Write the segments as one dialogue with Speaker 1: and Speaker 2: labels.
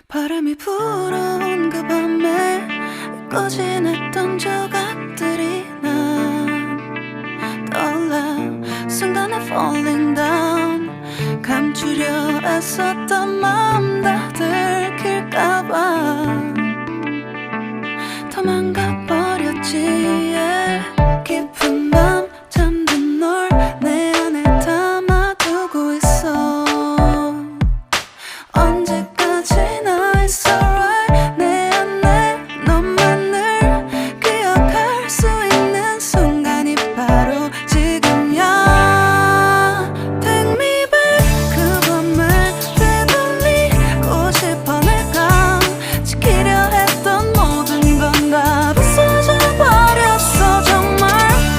Speaker 1: 바람이 불어온 그 밤에 꺼진 했던 조각들이 난 떠올라. 순간에 falling down. 감추려 애썼던 마음 다 들킬까봐 도망가 버렸지. yeah. 깊은 밤 잠든 널 내 안에 담아두고 있어. 언제까지나 it's alright. 내 안에 너만을 기억할 수 있는 순간이 바로 지금이야. Take me back. 그 밤을 되돌리고 싶어. 내가 지키려 했던 모든 건 다 부서져 버렸어. 정말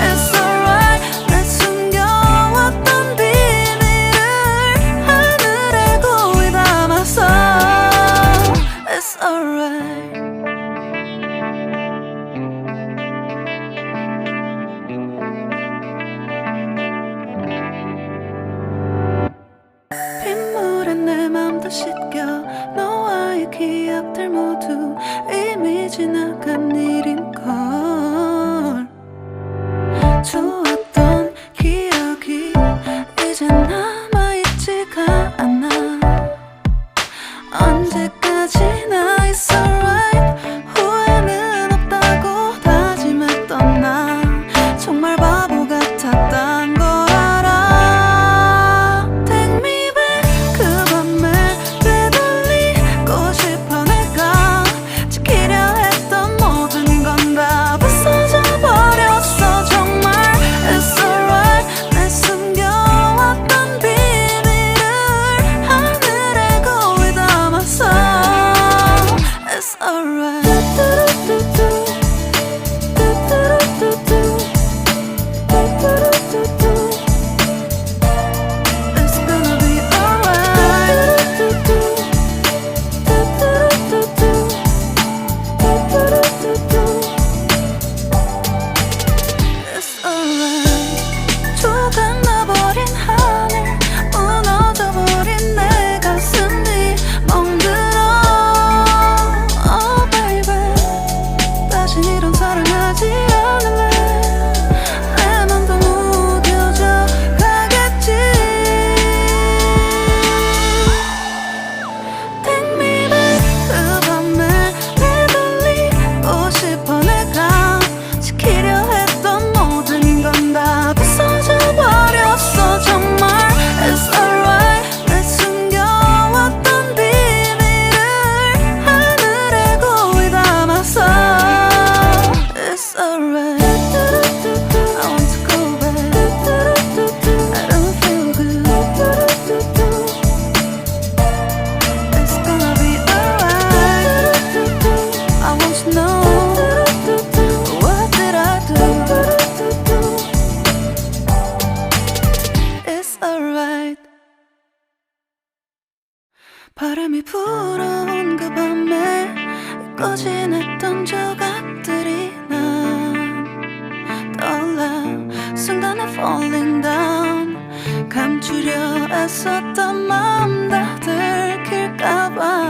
Speaker 1: it's alright. 내 숨겨왔던 비밀을 하늘에 고이 담았어. It's alright. 빗물에 내 맘도 씻겨. 너와의 기억들 모두 이미 지나간 일인걸. 좋았던 기억이 이제 남아있지가 않아. 언제까지나 it's alright. 후회는 없다고 다짐했던 나 정말 바보 같았단 걸 알아. Take me back. 그 밤을 되돌리고 싶어. 내가 지키려 했던 모든 건 다 부서져 버렸어. 정말 it's alright. 내 숨겨왔던 비밀을 하늘에 고이 담았어. It's alright. It's gonna be alright. It's alright. 조각 나버린 하늘, 무너져버린 내 가슴이 멍들어. Oh baby, 다신 이런 사랑하지 않을래. 내 맘도 무뎌져 가겠지. Take me back. 그 밤을 되돌리고 싶어. 내가 지키려 했던 모든 건 다 부서져 버렸어. 정말 it's alright. 내 숨겨왔던 비밀을 하늘에 고이 담았어. It's alright. I want to go back. I don't feel good. It's gonna be alright. I want to know, what did I do? It's alright. 바람이 불어온 그 밤에 꺼진 했던 조각들이 난 떠올라. 순간에 falling down. 감추려 애썼던 마음 다 들킬까봐